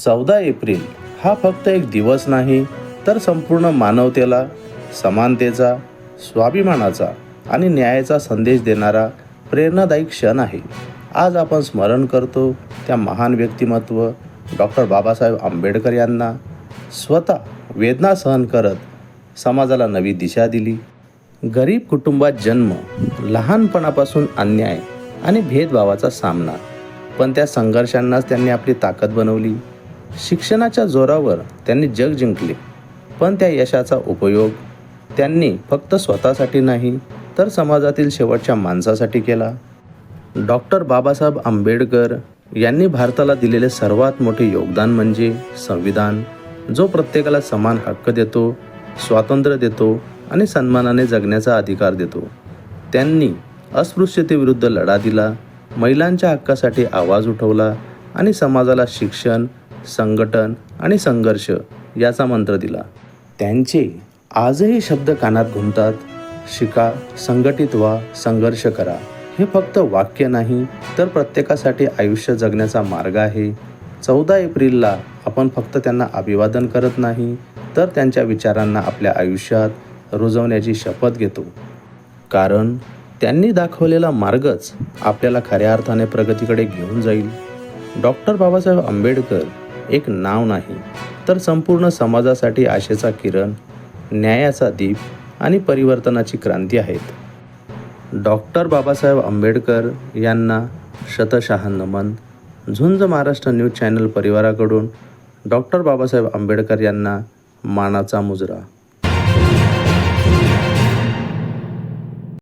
14 April हा फक्त एक दिवस नाही, तर संपूर्ण मानवतेला समानतेचा, स्वाभिमानाचा आणि न्यायाचा संदेश देणारा प्रेरणादायी क्षण आहे. आज आपण स्मरण करतो त्या महान व्यक्तिमत्व डॉक्टर बाबासाहेब आंबेडकर यांना. स्वतः वेदना सहन करत समाजाला नवी दिशा दिली. गरीब कुटुंबात जन्म, लहानपणापासून अन्याय आणि भेदभावाचा सामना, पण त्या संघर्षांनाच त्यांनी आपली ताकद बनवली. शिक्षणाच्या जोरावर त्यांनी जग जिंकले, पण त्या यशाचा उपयोग त्यांनी फक्त स्वतःसाठी नाही, तर समाजातील शेवटच्या माणसासाठी केला. डॉक्टर बाबासाहेब आंबेडकर यांनी भारताला दिलेले सर्वात मोठे योगदान म्हणजे संविधान, जो प्रत्येकाला समान हक्क देतो, स्वातंत्र्य देतो आणि सन्मानाने जगण्याचा अधिकार देतो. त्यांनी अस्पृश्यतेविरुद्ध लढा दिला, महिलांच्या हक्कासाठी आवाज उठवला आणि समाजाला शिक्षण, संघटन आणि संघर्ष याचा मंत्र दिला. त्यांचे आजही शब्द कानात घुमतात. शिका, संघटित व्हा, संघर्ष करा. हे फक्त वाक्य नाही, तर प्रत्येकासाठी आयुष्य जगण्याचा मार्ग आहे. 14 एप्रिलला आपण फक्त त्यांना अभिवादन करत नाही, तर त्यांच्या विचारांना आपल्या आयुष्यात रुजवण्याची शपथ घेतो. कारण त्यांनी दाखवलेला मार्गच आपल्याला खऱ्या अर्थाने प्रगतीकडे घेऊन जाईल. डॉक्टर बाबासाहेब आंबेडकर एक नाव नाही, तर संपूर्ण समाजासाठी आशेचा किरण, न्यायाचा दीप आणि परिवर्तनाची क्रांती आहेत. डॉक्टर बाबासाहेब आंबेडकर यांना शतशः नमन. झुंज महाराष्ट्र न्यूज चॅनल परिवाराकडून डॉक्टर बाबासाहेब आंबेडकर यांना मानाचा मुजरा.